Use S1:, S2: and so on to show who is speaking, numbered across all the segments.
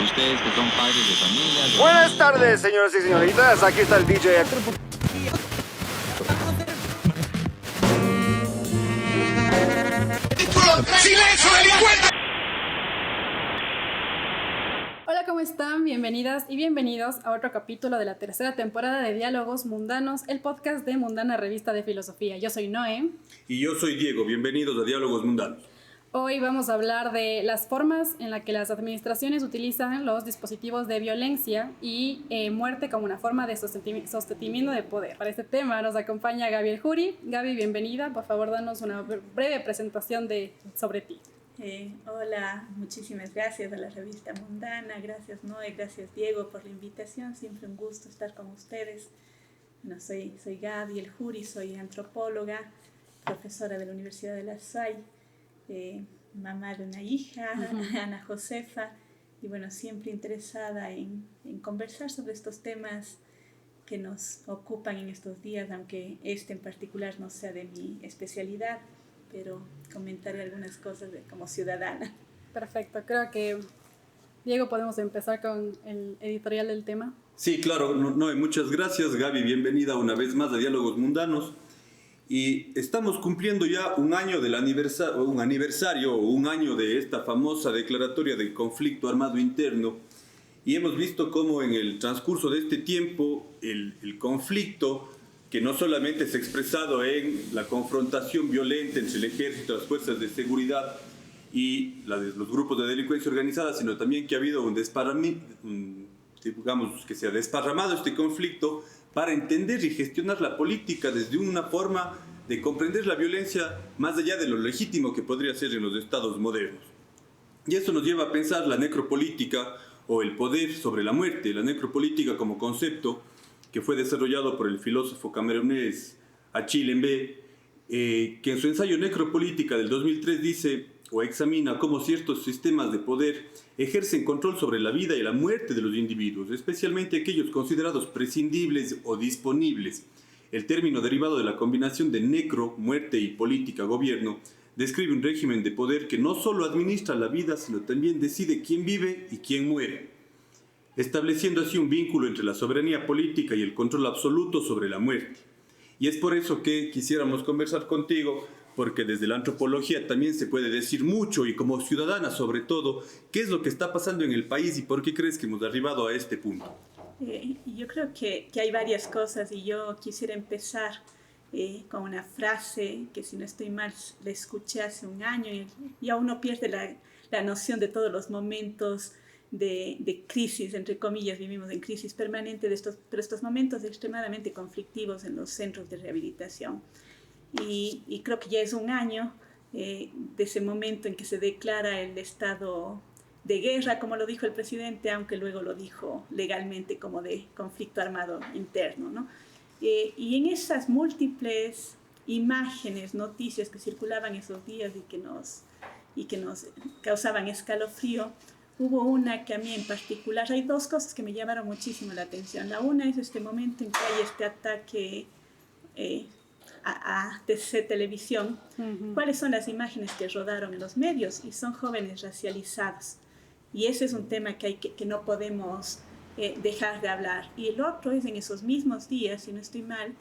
S1: Ustedes que son padres de familia...
S2: Buenas tardes, señoras y señoritas. Aquí está el DJ.
S3: ¡Silencio, delincuente!
S4: Hola, ¿cómo están? Bienvenidas y bienvenidos a otro capítulo de la tercera temporada de Diálogos Mundanos, el podcast de Mundana Revista de Filosofía. Yo soy Noé.
S5: Y yo soy Diego. Bienvenidos a Diálogos Mundanos. Hoy
S4: vamos a hablar de las formas en las que las administraciones utilizan los dispositivos de violencia y muerte como una forma de sostenimiento de poder. Para este tema nos acompaña Gaby El Juri. Gaby, bienvenida. Por favor, danos una breve presentación sobre ti.
S6: Hola, muchísimas gracias a la revista Mundana, gracias Noé, gracias Diego por la invitación, siempre un gusto estar con ustedes. Bueno, soy Gaby El Juri, soy antropóloga, profesora de la Universidad de La Salle, mamá de una hija, Ana Josefa, y bueno, siempre interesada en conversar sobre estos temas que nos ocupan en estos días, aunque este en particular no sea de mi especialidad, pero comentaré algunas cosas como ciudadana.
S4: Perfecto, creo que Diego, podemos empezar con el editorial del tema.
S5: Sí, claro, Noé, muchas gracias. Gaby, bienvenida una vez más a Diálogos Mundanos. Y estamos cumpliendo ya un año del aniversario, un año de esta famosa declaratoria del conflicto armado interno. Y hemos visto cómo en el transcurso de este tiempo el conflicto, que no solamente se ha expresado en la confrontación violenta entre el ejército, las fuerzas de seguridad y los grupos de delincuencia organizada, sino también que ha habido digamos, que se ha desparramado este conflicto para entender y gestionar la política desde una forma de comprender la violencia más allá de lo legítimo que podría ser en los estados modernos. Y eso nos lleva a pensar la necropolítica o el poder sobre la muerte, la necropolítica como concepto que fue desarrollado por el filósofo camerunés Achille Mbembe, que en su ensayo Necropolítica del 2003 dice o examina cómo ciertos sistemas de poder ejercen control sobre la vida y la muerte de los individuos, especialmente aquellos considerados prescindibles o disponibles. El término derivado de la combinación de necro, muerte, y política, gobierno, describe un régimen de poder que no solo administra la vida, sino también decide quién vive y quién muere, estableciendo así un vínculo entre la soberanía política y el control absoluto sobre la muerte. Y es por eso que quisiéramos conversar contigo, porque desde la antropología también se puede decir mucho, y como ciudadana sobre todo, qué es lo que está pasando en el país y por qué crees que hemos arribado a este punto.
S6: Yo creo que hay varias cosas, y yo quisiera empezar con una frase que, si no estoy mal, la escuché hace un año, y aún no pierde la noción de todos los momentos de crisis, entre comillas, vivimos en crisis permanente, pero estos momentos extremadamente conflictivos en los centros de rehabilitación. Y creo que ya es un año de ese momento en que se declara el estado de guerra, como lo dijo el presidente, aunque luego lo dijo legalmente como de conflicto armado interno, ¿no? Y en esas múltiples imágenes, noticias que circulaban esos días y que nos causaban escalofrío, hubo una que a mí en particular, hay dos cosas que me llamaron muchísimo la atención. La una es este momento en que hay este ataque a TC Televisión. ¿Cuáles son las imágenes que rodaron en los medios? Y son jóvenes racializados. Y ese es un tema que no podemos dejar de hablar. Y el otro es en esos mismos días, si no estoy mal,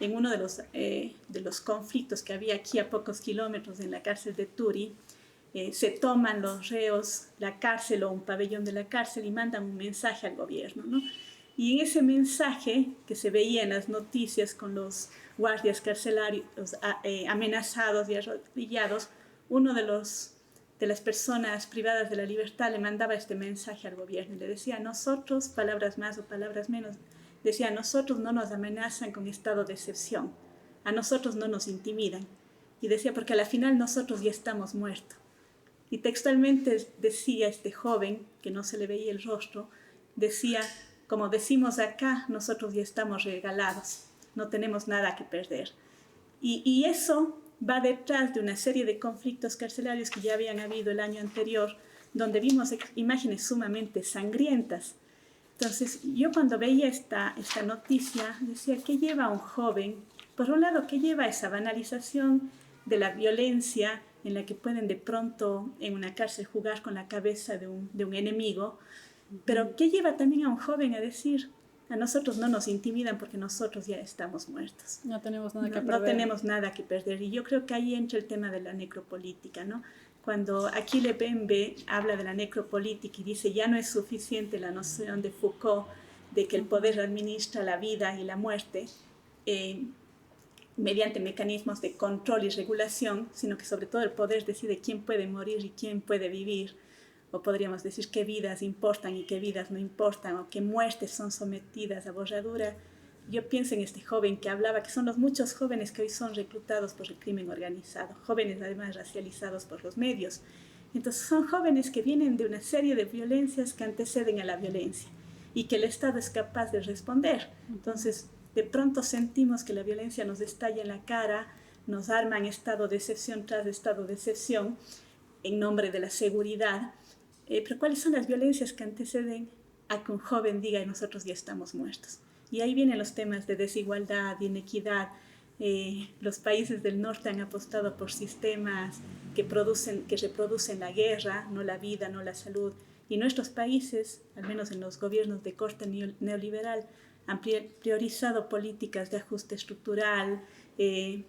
S6: en uno de los conflictos que había aquí a pocos kilómetros en la cárcel de Turi, se toman los reos la cárcel o un pabellón de la cárcel y mandan un mensaje al gobierno, ¿no? Y en ese mensaje que se veía en las noticias con los guardias carcelarios amenazados y arrodillados, uno de las personas privadas de la libertad le mandaba este mensaje al gobierno y le decía: a nosotros, palabras más o palabras menos, decía: a nosotros no nos amenazan con estado de excepción, a nosotros no nos intimidan. Y decía: porque a la final nosotros ya estamos muertos. Y textualmente decía este joven, que no se le veía el rostro, decía: como decimos acá, nosotros ya estamos regalados, no tenemos nada que perder. Y eso va detrás de una serie de conflictos carcelarios que ya habían habido el año anterior, donde vimos imágenes sumamente sangrientas. Entonces, yo cuando veía esta noticia, decía: ¿qué lleva a un joven? Por un lado, ¿qué lleva a esa banalización de la violencia en la que pueden de pronto en una cárcel jugar con la cabeza de un enemigo? Pero ¿qué lleva también a un joven a decir, a nosotros no nos intimidan porque nosotros ya estamos muertos?
S4: No tenemos nada que
S6: No,
S4: perder.
S6: no tenemos nada que perder. Y yo creo que ahí entra el tema de la necropolítica, ¿no? Cuando Achille Mbembe habla de la necropolítica y dice ya no es suficiente la noción de Foucault de que el poder administra la vida y la muerte mediante mecanismos de control y regulación, sino que sobre todo el poder decide quién puede morir y quién puede vivir, o podríamos decir qué vidas importan y qué vidas no importan, o qué muertes son sometidas a borradura. Yo pienso en este joven que hablaba, que son los muchos jóvenes que hoy son reclutados por el crimen organizado, jóvenes además racializados por los medios. Entonces son jóvenes que vienen de una serie de violencias que anteceden a la violencia y que el Estado es capaz de responder. Entonces de pronto sentimos que la violencia nos estalla en la cara, nos arman estado de excepción tras estado de excepción en nombre de la seguridad. Pero ¿cuáles son las violencias que anteceden a que un joven diga nosotros ya estamos muertos? Y ahí vienen los temas de desigualdad, de inequidad. Los países del norte han apostado por sistemas que reproducen la guerra, no la vida, no la salud. Y nuestros países, al menos en los gobiernos de corte neoliberal, han priorizado políticas de ajuste estructural en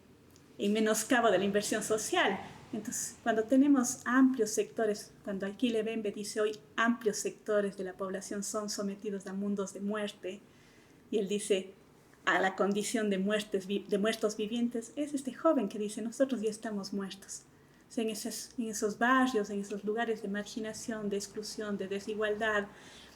S6: menoscabo de la inversión social. Entonces, cuando tenemos amplios sectores, cuando Achille Mbembe dice hoy amplios sectores de la población son sometidos a mundos de muerte, y él dice a la condición de muertos vivientes, es este joven que dice nosotros ya estamos muertos. O sea, en esos barrios, en esos lugares de marginación, de exclusión, de desigualdad,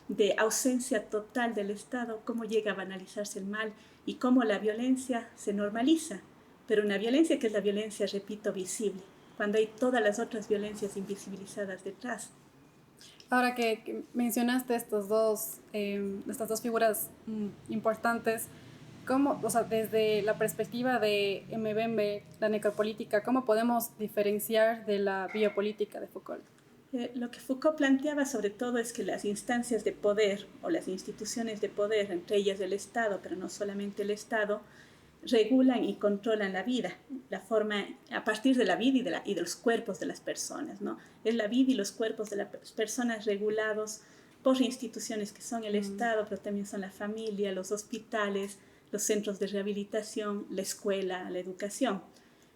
S6: de ausencia total del Estado, cómo llega a banalizarse el mal y cómo la violencia se normaliza, pero una violencia que es la violencia, repito, visible, cuando hay todas las otras violencias invisibilizadas detrás.
S4: Ahora que mencionaste estas dos figuras importantes, ¿cómo, o sea, desde la perspectiva de Mbembe, la necropolítica, cómo podemos diferenciar de la biopolítica de Foucault?
S6: Lo que Foucault planteaba sobre todo es que las instancias de poder o las instituciones de poder, entre ellas el Estado, pero no solamente el Estado, regulan y controlan la vida, la forma a partir de la vida y de los cuerpos de las personas, ¿no? Es la vida y los cuerpos de las personas regulados por instituciones que son el Estado, pero también son la familia, los hospitales, los centros de rehabilitación, la escuela, la educación.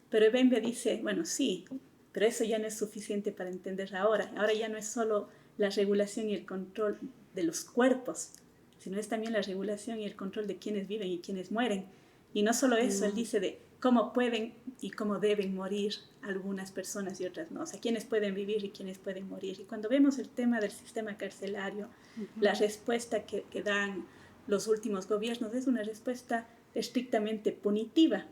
S6: Pero Mbembe dice, bueno, sí, pero eso ya no es suficiente para entender ahora. Ahora ya no es solo la regulación y el control de los cuerpos, sino es también la regulación y el control de quienes viven y quienes mueren. Y no solo eso, él dice de cómo pueden y cómo deben morir algunas personas y otras no. O sea, quiénes pueden vivir y quiénes pueden morir. Y cuando vemos el tema del sistema carcelario, la respuesta que dan los últimos gobiernos es una respuesta estrictamente punitiva,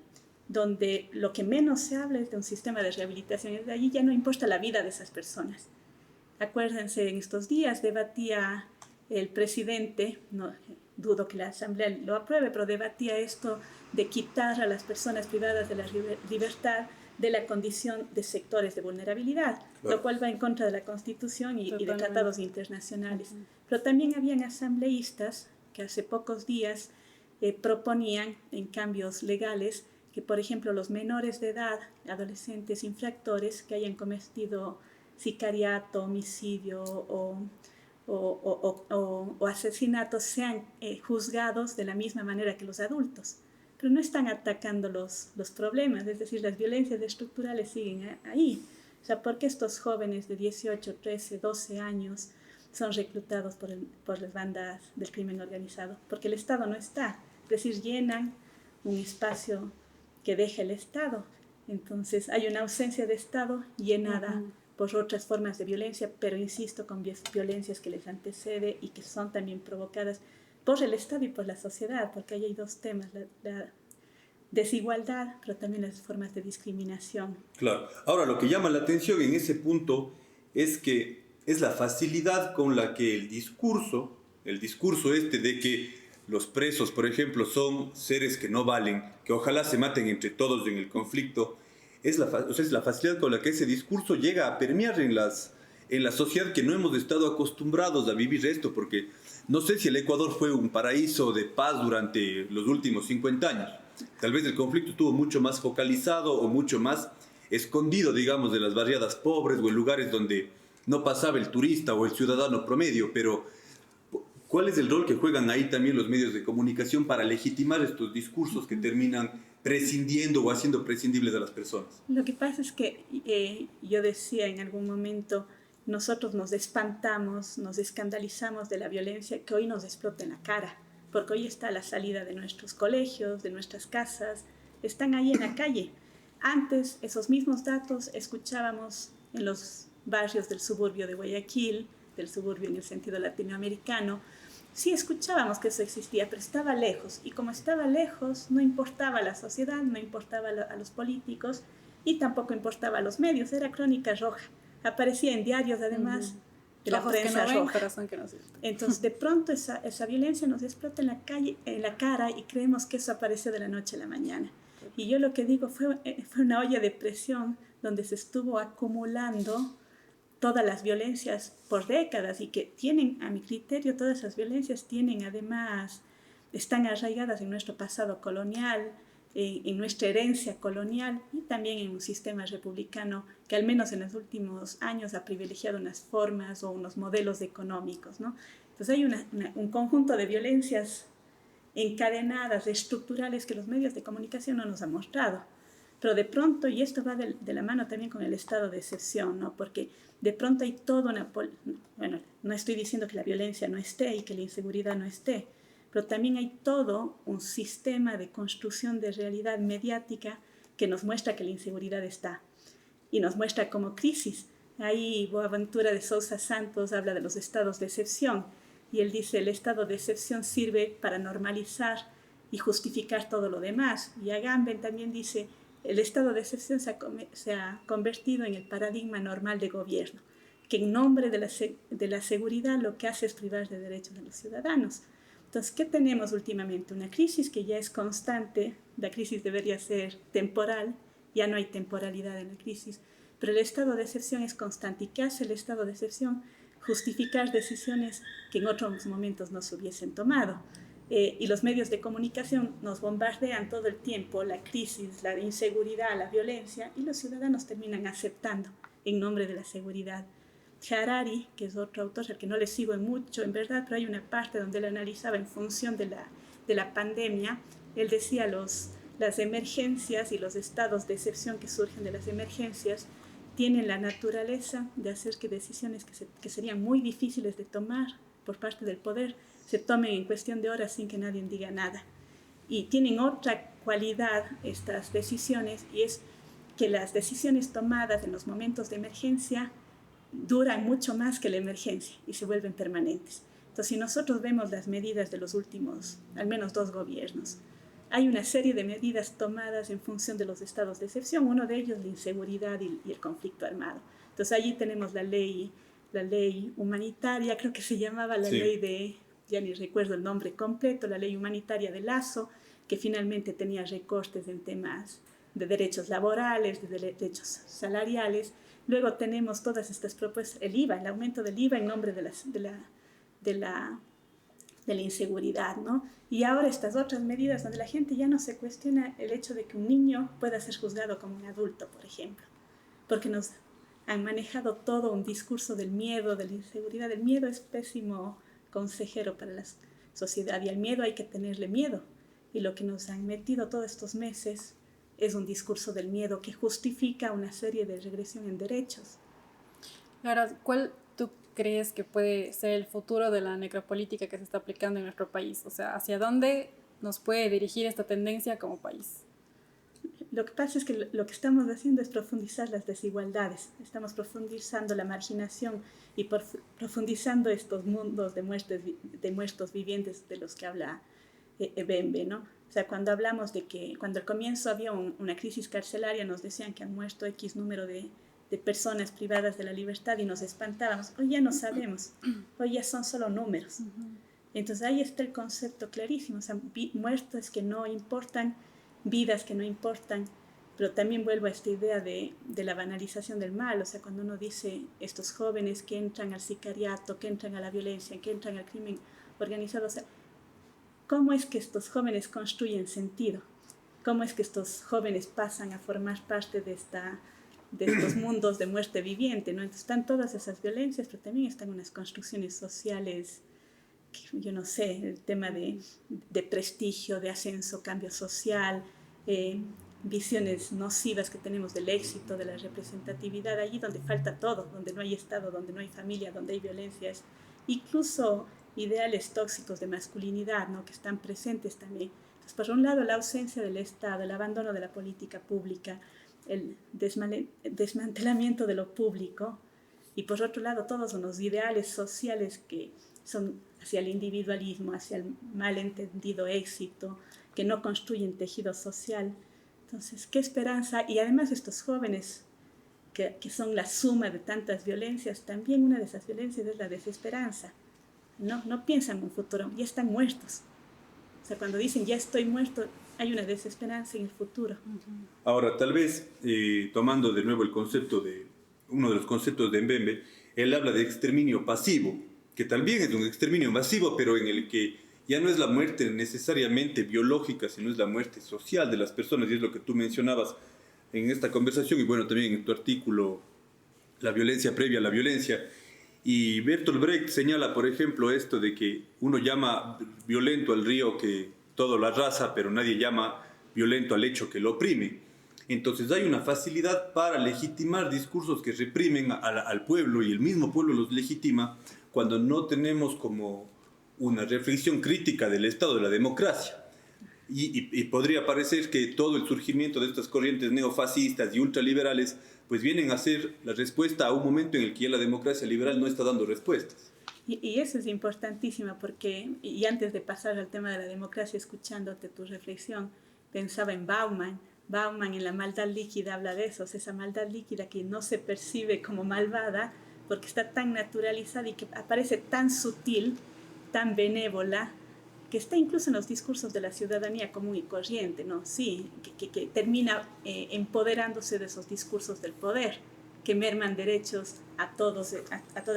S6: donde lo que menos se habla es de un sistema de rehabilitación. De allí ya no importa la vida de esas personas. Acuérdense, en estos días debatía el presidente, no dudo que la Asamblea lo apruebe, pero debatía esto de quitar a las personas privadas de la libertad de la condición de sectores de vulnerabilidad, lo cual va en contra de la Constitución y de tratados internacionales. Pero también habían asambleístas que hace pocos días proponían en cambios legales que, por ejemplo, los menores de edad, adolescentes infractores que hayan cometido sicariato, homicidio o asesinatos sean juzgados de la misma manera que los adultos. Pero no están atacando los problemas, es decir, las violencias estructurales siguen ahí. O sea, ¿por qué estos jóvenes de 18, 13, 12 años son reclutados por las bandas del crimen organizado? Porque el Estado no está, es decir, llenan un espacio que deja el Estado. Entonces hay una ausencia de Estado llenada por otras formas de violencia, pero insisto, con violencias que les antecede y que son también provocadas por el Estado y por la sociedad, porque ahí hay dos temas, la desigualdad, pero también las formas de discriminación.
S5: Claro. Ahora, lo que llama la atención en ese punto es que es la facilidad con la que el discurso este de que los presos, por ejemplo, son seres que no valen, que ojalá se maten entre todos en el conflicto, es la facilidad con la que ese discurso llega a permear en la sociedad, que no hemos estado acostumbrados a vivir esto, porque no sé si el Ecuador fue un paraíso de paz durante los últimos 50 años. Tal vez el conflicto estuvo mucho más focalizado o mucho más escondido, digamos, de las barriadas pobres o en lugares donde no pasaba el turista o el ciudadano promedio, pero ¿Cuál es el rol que juegan ahí también los medios de comunicación para legitimar estos discursos que terminan prescindiendo o haciendo prescindibles a las personas?
S6: Lo que pasa es que yo decía en algún momento, nosotros nos espantamos, nos escandalizamos de la violencia que hoy nos explota en la cara, porque hoy está a la salida de nuestros colegios, de nuestras casas, están ahí en la calle. Antes, esos mismos datos escuchábamos en los barrios del suburbio de Guayaquil, del suburbio en el sentido latinoamericano. Sí escuchábamos que eso existía, pero estaba lejos. Y como estaba lejos, no importaba a la sociedad, no importaba a los políticos y tampoco importaba a los medios. Era crónica roja. Aparecía en diarios, además, de la prensa roja. Entonces, de pronto, esa violencia nos explota en la cara y creemos que eso apareció de la noche a la mañana. Y yo lo que digo fue una olla de presión donde se estuvo acumulando todas las violencias por décadas y que tienen, a mi criterio, todas esas violencias tienen además, están arraigadas en nuestro pasado colonial, en nuestra herencia colonial y también en un sistema republicano que al menos en los últimos años ha privilegiado unas formas o unos modelos económicos, ¿no? Entonces hay un conjunto de violencias encadenadas, estructurales que los medios de comunicación no nos han mostrado. Pero de pronto, y esto va de la mano también con el estado de excepción, ¿no? Porque de pronto hay toda una... Bueno, no estoy diciendo que la violencia no esté y que la inseguridad no esté, pero también hay todo un sistema de construcción de realidad mediática que nos muestra que la inseguridad está y nos muestra como crisis. Ahí Boaventura de Sousa Santos habla de los estados de excepción y él dice el estado de excepción sirve para normalizar y justificar todo lo demás. Y Agamben también dice el estado de excepción se ha convertido en el paradigma normal de gobierno, que en nombre de la seguridad lo que hace es privar de derechos a los ciudadanos. Entonces, ¿qué tenemos últimamente? Una crisis que ya es constante, la crisis debería ser temporal, ya no hay temporalidad en la crisis, pero el estado de excepción es constante. ¿Y qué hace el estado de excepción? Justificar decisiones que en otros momentos no se hubiesen tomado. Y los medios de comunicación nos bombardean todo el tiempo la crisis, la inseguridad, la violencia, y los ciudadanos terminan aceptando en nombre de la seguridad. Harari, que es otro autor al que no le sigo mucho, en verdad, pero hay una parte donde él analizaba en función de la pandemia, él decía las emergencias y los estados de excepción que surgen de las emergencias tienen la naturaleza de hacer que decisiones que serían muy difíciles de tomar por parte del poder se tomen en cuestión de horas sin que nadie diga nada. Y tienen otra cualidad estas decisiones, y es que las decisiones tomadas en los momentos de emergencia duran mucho más que la emergencia y se vuelven permanentes. Entonces, si nosotros vemos las medidas de los últimos, al menos 2 gobiernos, hay una serie de medidas tomadas en función de los estados de excepción, uno de ellos la inseguridad y el conflicto armado. Entonces, allí tenemos la ley humanitaria, creo que se llamaba la ley de... ya ni recuerdo el nombre completo, la ley humanitaria de Lazo, que finalmente tenía recortes en temas de derechos laborales, de derechos salariales. Luego tenemos todas estas propuestas, el IVA, el aumento del IVA en nombre de la inseguridad, ¿no? Y ahora estas otras medidas donde la gente ya no se cuestiona el hecho de que un niño pueda ser juzgado como un adulto, por ejemplo, porque nos han manejado todo un discurso del miedo, de la inseguridad. El miedo es pésimo consejero para la sociedad y al miedo hay que tenerle miedo. Y lo que nos han metido todos estos meses es un discurso del miedo que justifica una serie de regresión en derechos.
S4: Ahora, ¿cuál tú crees que puede ser el futuro de la necropolítica que se está aplicando en nuestro país? O sea, ¿hacia dónde nos puede dirigir esta tendencia como país?
S6: Lo que pasa es que lo que estamos haciendo es profundizar las desigualdades. Estamos profundizando la marginación y profundizando estos mundos de muertos vivientes de los que habla Bembe, ¿no? O sea, cuando hablamos de que cuando al comienzo había una crisis carcelaria, nos decían que han muerto X número de personas privadas de la libertad y nos espantábamos. Hoy ya no sabemos, hoy ya son solo números. Entonces ahí está el concepto clarísimo, o sea, muertos que no importan, vidas que no importan, pero también vuelvo a esta idea de la banalización del mal. O sea, cuando uno dice estos jóvenes que entran al sicariato, que entran a la violencia, que entran al crimen organizado, o sea, ¿cómo es que estos jóvenes construyen sentido? ¿Cómo es que estos jóvenes pasan a formar parte de estos mundos de muerte viviente, ¿no? Entonces están todas esas violencias, pero también están unas construcciones sociales yo no sé, el tema de prestigio, de ascenso, cambio social, visiones nocivas que tenemos del éxito, de la representatividad, allí donde falta todo, donde no hay Estado, donde no hay familia, donde hay violencias, incluso ideales tóxicos de masculinidad, ¿no? Que están presentes también. Entonces, por un lado, la ausencia del Estado, el abandono de la política pública, el desmantelamiento de lo público, y por otro lado, todos los ideales sociales que son hacia el individualismo, hacia el malentendido éxito, que no construyen tejido social. Entonces, ¿qué esperanza? Y además estos jóvenes que son la suma de tantas violencias, también una de esas violencias es la desesperanza. No piensan en un futuro, ya están muertos. O sea, cuando dicen ya estoy muerto, hay una desesperanza en el futuro.
S5: Ahora, tal vez, tomando de nuevo uno de los conceptos de Mbembe, él habla de exterminio pasivo, que también es un exterminio masivo, pero en el que ya no es la muerte necesariamente biológica, sino es la muerte social de las personas, y es lo que tú mencionabas en esta conversación, y bueno, también en tu artículo, La violencia previa a la violencia. Y Bertolt Brecht señala, por ejemplo, esto de que uno llama violento al río que todo lo arrasa, pero nadie llama violento al hecho que lo oprime. Entonces hay una facilidad para legitimar discursos que reprimen al pueblo, y el mismo pueblo los legitima cuando no tenemos como una reflexión crítica del estado de la democracia. Y podría parecer que todo el surgimiento de estas corrientes neofascistas y ultraliberales pues vienen a ser la respuesta a un momento en el que ya la democracia liberal no está dando respuestas.
S6: Y eso es importantísimo porque, y antes de pasar al tema de la democracia, escuchándote tu reflexión, pensaba en Bauman. Bauman en La maldad líquida habla de eso, esa maldad líquida que no se percibe como malvada porque está tan naturalizada y que aparece tan sutil, tan benévola, que está incluso en los discursos de la ciudadanía común y corriente, ¿no? Sí, que termina empoderándose de esos discursos del poder, que merman derechos a toda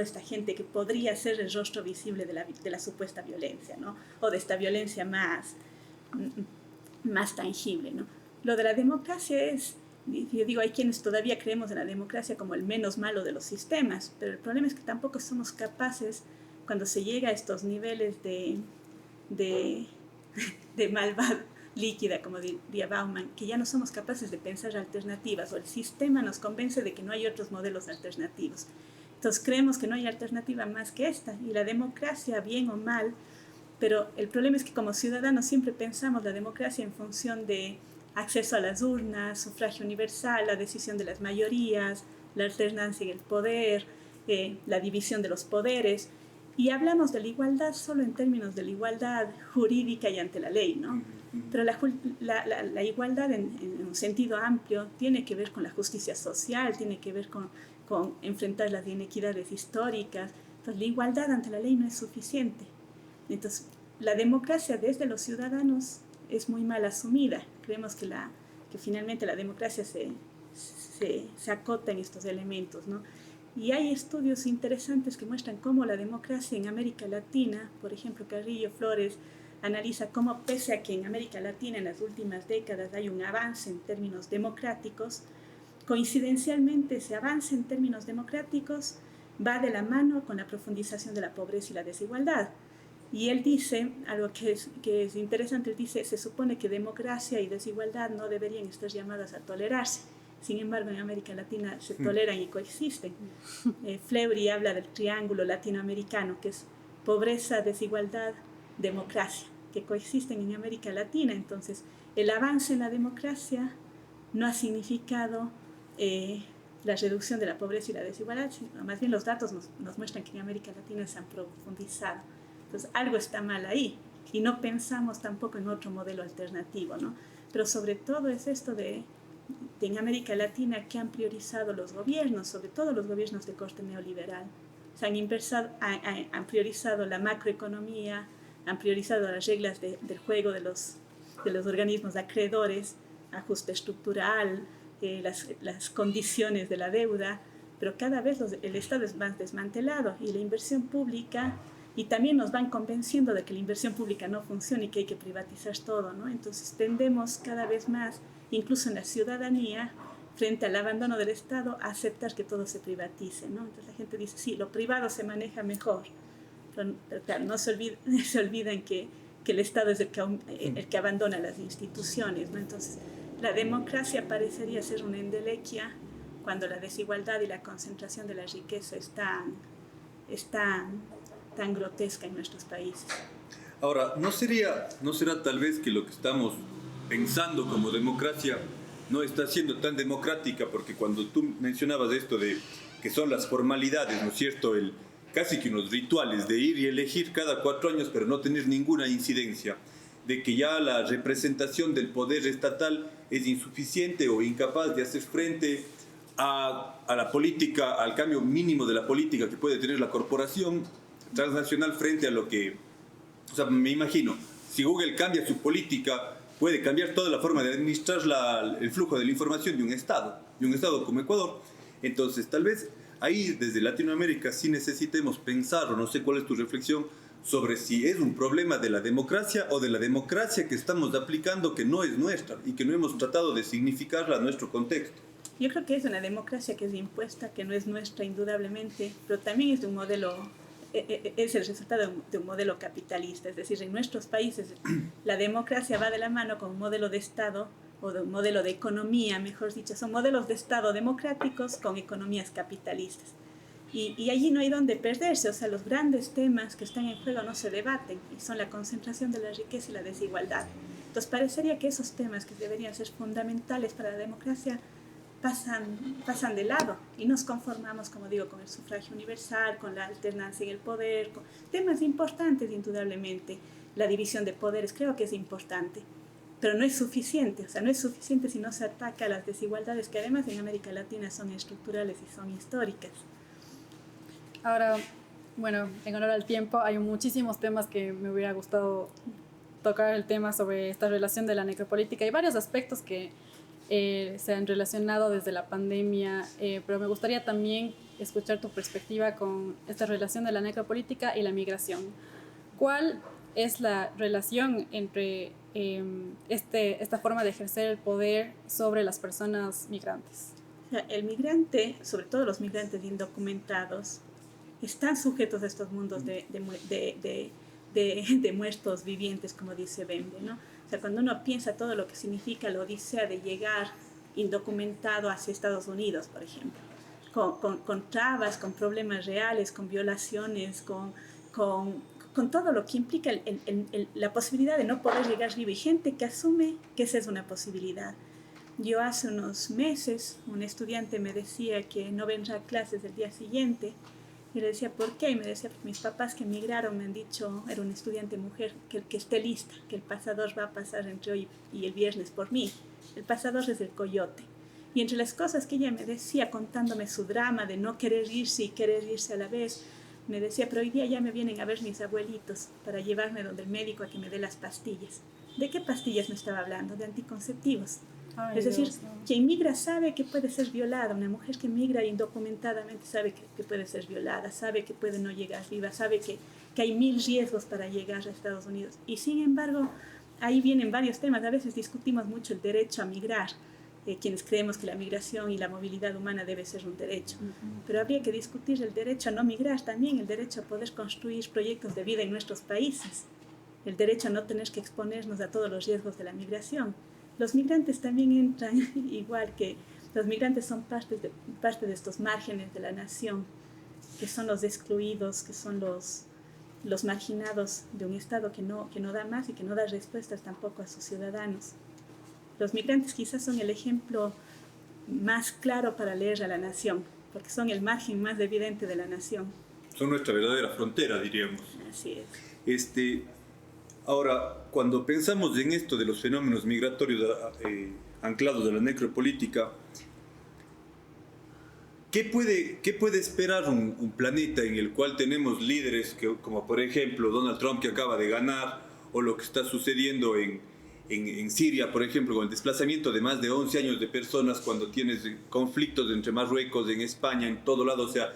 S6: esta gente que podría ser el rostro visible de la supuesta violencia, ¿no? O de esta violencia más tangible, ¿no? Lo de la democracia es, yo digo, hay quienes todavía creemos en la democracia como el menos malo de los sistemas, pero el problema es que tampoco somos capaces, cuando se llega a estos niveles de maldad líquida, como diría Bauman, que ya no somos capaces de pensar alternativas, o el sistema nos convence de que no hay otros modelos alternativos. Entonces creemos que no hay alternativa más que esta, y la democracia, bien o mal, pero el problema es que como ciudadanos siempre pensamos la democracia en función de acceso a las urnas, sufragio universal, la decisión de las mayorías, la alternancia en el poder, la división de los poderes, y hablamos de la igualdad solo en términos de la igualdad jurídica y ante la ley, ¿no? Pero la igualdad en un sentido amplio tiene que ver con la justicia social, tiene que ver con enfrentar las inequidades históricas. Entonces, la igualdad ante la ley no es suficiente. Entonces, la democracia desde los ciudadanos es muy mal asumida. Creemos que finalmente la democracia se acota en estos elementos, ¿no? Y hay estudios interesantes que muestran cómo la democracia en América Latina, por ejemplo, Carrillo Flores analiza cómo, pese a que en América Latina en las últimas décadas hay un avance en términos democráticos, coincidencialmente ese avance en términos democráticos va de la mano con la profundización de la pobreza y la desigualdad. Y él dice, algo que es interesante, él dice, se supone que democracia y desigualdad no deberían estar llamadas a tolerarse. Sin embargo, en América Latina se toleran y coexisten. Fleury habla del triángulo latinoamericano, que es pobreza, desigualdad, democracia, que coexisten en América Latina. Entonces, el avance en la democracia no ha significado la reducción de la pobreza y la desigualdad, sino más bien los datos nos muestran que en América Latina se han profundizado. Entonces, algo está mal ahí y no pensamos tampoco en otro modelo alternativo, ¿no? Pero sobre todo es esto de en América Latina que han priorizado los gobiernos, sobre todo los gobiernos de corte neoliberal. O sea, han priorizado la macroeconomía, han priorizado las reglas del juego de los organismos acreedores, ajuste estructural, las condiciones de la deuda, pero cada vez el Estado es más desmantelado y la inversión pública, y también nos van convenciendo de que la inversión pública no funciona y que hay que privatizar todo, ¿no? Entonces tendemos cada vez más, incluso en la ciudadanía, frente al abandono del Estado, a aceptar que todo se privatice, ¿no? Entonces la gente dice, sí, lo privado se maneja mejor. pero claro, no se olvidan que el Estado es el que abandona las instituciones, ¿no? Entonces, la democracia parecería ser una entelequia cuando la desigualdad y la concentración de la riqueza es tan grotesca en nuestros países.
S5: Ahora, ¿no será tal vez que lo que estamos pensando como democracia no está siendo tan democrática? Porque cuando tú mencionabas esto de que son las formalidades, ¿no es cierto?, casi que unos rituales de ir y elegir cada 4 años pero no tener ninguna incidencia, de que ya la representación del poder estatal es insuficiente o incapaz de hacer frente a la política, al cambio mínimo de la política que puede tener la corporación transnacional frente a lo que... O sea, me imagino, si Google cambia su política, puede cambiar toda la forma de administrar el flujo de la información de un Estado como Ecuador. Entonces, tal vez ahí desde Latinoamérica sí necesitemos pensar, o no sé cuál es tu reflexión, sobre si es un problema de la democracia o de la democracia que estamos aplicando que no es nuestra y que no hemos tratado de significarla a nuestro contexto.
S6: Yo creo que es una democracia que es impuesta, que no es nuestra indudablemente, pero también es de un modelo, es el resultado de un modelo capitalista. Es decir, en nuestros países la democracia va de la mano con un modelo de Estado o de un modelo de economía, mejor dicho, son modelos de Estado democráticos con economías capitalistas. Y allí no hay donde perderse, o sea, los grandes temas que están en juego no se debaten, y son la concentración de la riqueza y la desigualdad. Entonces parecería que esos temas que deberían ser fundamentales para la democracia pasan de lado, y nos conformamos, como digo, con el sufragio universal, con la alternancia en el poder, con temas importantes indudablemente. La división de poderes creo que es importante, pero no es suficiente, o sea, no es suficiente si no se ataca a las desigualdades que además en América Latina son estructurales y son históricas.
S4: Ahora, bueno, en honor al tiempo, hay muchísimos temas que me hubiera gustado tocar el tema sobre esta relación de la necropolítica. Hay varios aspectos que se han relacionado desde la pandemia, pero me gustaría también escuchar tu perspectiva con esta relación de la necropolítica y la migración. ¿Cuál es la relación entre esta forma de ejercer el poder sobre las personas migrantes?
S6: El migrante, sobre todo los migrantes indocumentados, están sujetos a estos mundos de muertos vivientes, como dice Bembe, ¿no? O sea, cuando uno piensa todo lo que significa la odisea de llegar indocumentado hacia Estados Unidos, por ejemplo, con trabas, con problemas reales, con violaciones, con todo lo que implica la posibilidad de no poder llegar vivo, y gente que asume que esa es una posibilidad. Yo hace unos meses, un estudiante me decía que no vendrá a clases el día siguiente, y le decía, ¿por qué? Y me decía, porque mis papás que emigraron me han dicho, era una estudiante mujer, que esté lista, que el pasador va a pasar entre hoy y el viernes por mí. El pasador es el coyote. Y entre las cosas que ella me decía, contándome su drama de no querer irse y querer irse a la vez, me decía, pero hoy día ya me vienen a ver mis abuelitos para llevarme donde el médico a que me dé las pastillas. ¿De qué pastillas me estaba hablando? De anticonceptivos. Ay, es decir, Dios, no. Quien migra sabe que puede ser violada. Una mujer que migra indocumentadamente sabe que puede ser violada, sabe que puede no llegar viva, sabe que hay 1000 riesgos para llegar a Estados Unidos. Y sin embargo, ahí vienen varios temas. A veces discutimos mucho el derecho a migrar, quienes creemos que la migración y la movilidad humana debe ser un derecho. Pero habría que discutir el derecho a no migrar también, el derecho a poder construir proyectos de vida en nuestros países, el derecho a no tener que exponernos a todos los riesgos de la migración. Los migrantes también entran, igual que los migrantes son parte de estos márgenes de la nación, que son los excluidos, que son los marginados de un Estado que no da más y que no da respuestas tampoco a sus ciudadanos. Los migrantes quizás son el ejemplo más claro para leer a la nación, porque son el margen más evidente de la nación.
S5: Son nuestra verdadera frontera, diríamos.
S6: Así es.
S5: Ahora, cuando pensamos en esto de los fenómenos migratorios anclados a la necropolítica, ¿qué puede esperar un planeta en el cual tenemos líderes como por ejemplo Donald Trump, que acaba de ganar, o lo que está sucediendo en Siria, por ejemplo, con el desplazamiento de más de 11 años de personas, cuando tienes conflictos entre Marruecos, en España, en todo lado, o sea,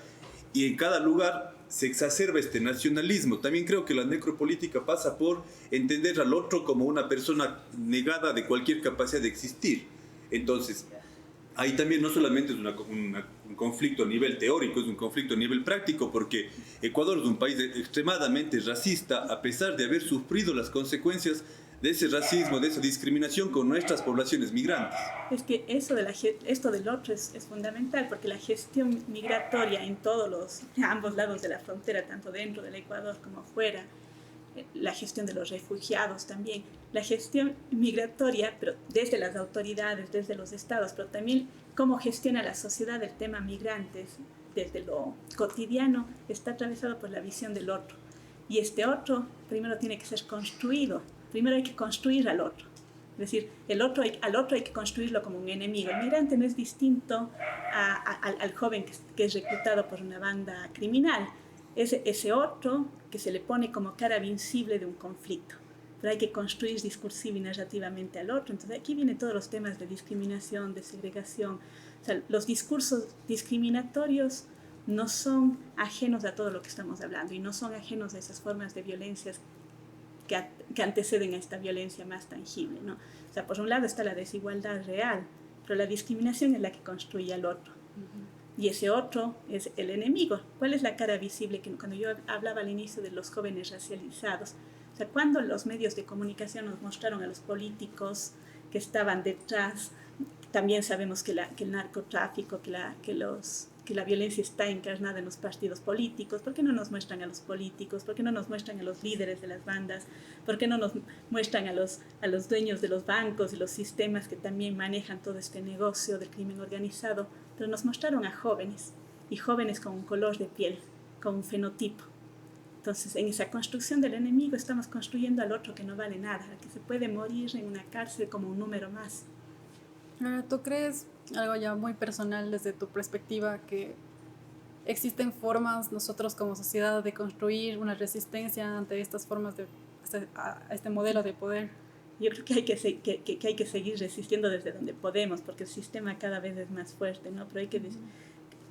S5: y en cada lugar se exacerba este nacionalismo? También creo que la necropolítica pasa por entender al otro como una persona negada de cualquier capacidad de existir. Entonces, ahí también no solamente es una un conflicto a nivel teórico, es un conflicto a nivel práctico, porque Ecuador es un país extremadamente racista, a pesar de haber sufrido las consecuencias de ese racismo, de esa discriminación con nuestras poblaciones migrantes.
S6: Es que esto del otro es fundamental, porque la gestión migratoria en ambos lados de la frontera, tanto dentro del Ecuador como fuera, la gestión de los refugiados también, la gestión migratoria, pero desde las autoridades, desde los estados, pero también cómo gestiona la sociedad el tema migrantes desde lo cotidiano, está atravesado por la visión del otro. Y este otro primero tiene que ser construido. Primero hay que construir al otro. Es decir, al otro hay que construirlo como un enemigo. El migrante no es distinto al joven que es reclutado por una banda criminal. Es ese otro que se le pone como cara visible de un conflicto. Pero hay que construir discursiva y narrativamente al otro. Entonces aquí vienen todos los temas de discriminación, de segregación. O sea, los discursos discriminatorios no son ajenos a todo lo que estamos hablando y no son ajenos a esas formas de violencias que anteceden a esta violencia más tangible, ¿no? O sea, por un lado está la desigualdad real, pero la discriminación es la que construye al otro. Y ese otro es el enemigo. ¿Cuál es la cara visible? Que cuando yo hablaba al inicio de los jóvenes racializados, o sea, cuando los medios de comunicación nos mostraron a los políticos que estaban detrás, también sabemos que el narcotráfico, que la violencia está encarnada en los partidos políticos. ¿Por qué no nos muestran a los políticos? ¿Por qué no nos muestran a los líderes de las bandas? ¿Por qué no nos muestran a los dueños de los bancos y los sistemas que también manejan todo este negocio del crimen organizado? Pero nos mostraron a jóvenes, y jóvenes con un color de piel, con un fenotipo. Entonces, en esa construcción del enemigo estamos construyendo al otro que no vale nada, que se puede morir en una cárcel como un número más.
S4: Ahora, ¿tú crees, algo ya muy personal desde tu perspectiva, que existen formas nosotros como sociedad de construir una resistencia ante estas formas a este modelo de poder?
S6: Yo creo que hay que seguir resistiendo desde donde podemos, porque el sistema cada vez es más fuerte, ¿no? Pero hay que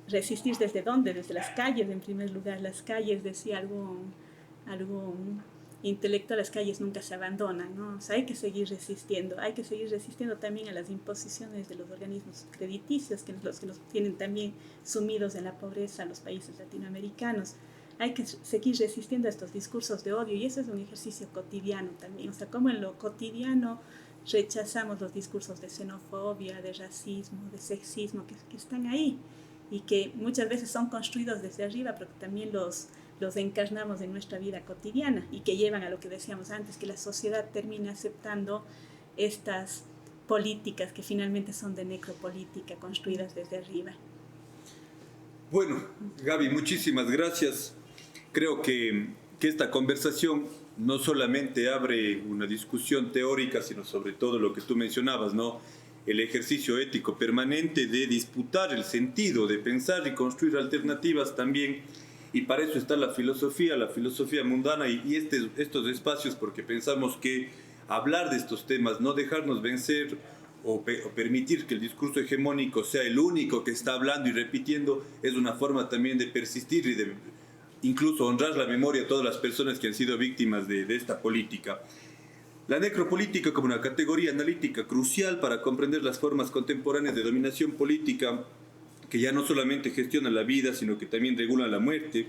S6: resistir desde dónde, desde las calles en primer lugar. Las calles, decía algún intelectual, las calles nunca se abandonan, ¿no? O sea, hay que seguir resistiendo también a las imposiciones de los organismos crediticios, que los tienen también sumidos en la pobreza a los países latinoamericanos. Hay que seguir resistiendo a estos discursos de odio, y eso es un ejercicio cotidiano también. O sea, como en lo cotidiano rechazamos los discursos de xenofobia, de racismo, de sexismo que están ahí y que muchas veces son construidos desde arriba, pero que también los encarnamos en nuestra vida cotidiana y que llevan a lo que decíamos antes, que la sociedad termina aceptando estas políticas que finalmente son de necropolítica, construidas desde arriba.
S5: Bueno, Gaby, muchísimas gracias. Creo que esta conversación no solamente abre una discusión teórica, sino sobre todo lo que tú mencionabas, ¿no? El ejercicio ético permanente de disputar el sentido, de pensar y construir alternativas también. Y para eso está la filosofía mundana y estos espacios, porque pensamos que hablar de estos temas, no dejarnos vencer o permitir que el discurso hegemónico sea el único que está hablando y repitiendo, es una forma también de persistir y de incluso honrar la memoria a todas las personas que han sido víctimas de esta política. La necropolítica como una categoría analítica crucial para comprender las formas contemporáneas de dominación política que ya no solamente gestiona la vida, sino que también regula la muerte,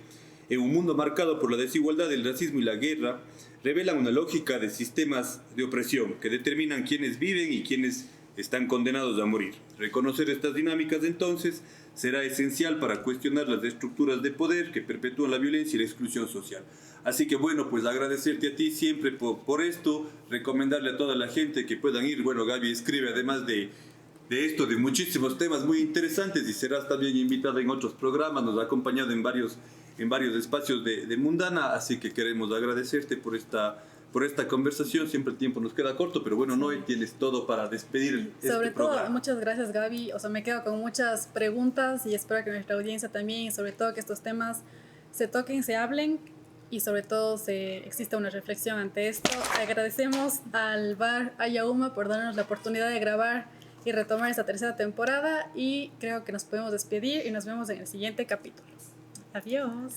S5: en un mundo marcado por la desigualdad, el racismo y la guerra, revelan una lógica de sistemas de opresión que determinan quiénes viven y quiénes están condenados a morir. Reconocer estas dinámicas, entonces, será esencial para cuestionar las estructuras de poder que perpetúan la violencia y la exclusión social. Así que, bueno, pues agradecerte a ti siempre por esto, recomendarle a toda la gente que puedan ir. Bueno, Gaby escribe además de esto, de muchísimos temas muy interesantes, y serás también invitada en otros programas, nos ha acompañado en varios espacios de Mundana, así que queremos agradecerte por esta conversación. Siempre el tiempo nos queda corto, pero bueno, sí. No tienes todo para despedir
S4: sobre
S5: este
S4: todo,
S5: programa.
S4: Muchas gracias, Gaby. O sea, me quedo con muchas preguntas y espero que nuestra audiencia también, y sobre todo que estos temas se toquen, se hablen y sobre todo exista una reflexión ante esto. Agradecemos al Bar Ayauma por darnos la oportunidad de grabar y retomar esta tercera temporada, y creo que nos podemos despedir y nos vemos en el siguiente capítulo. Adiós.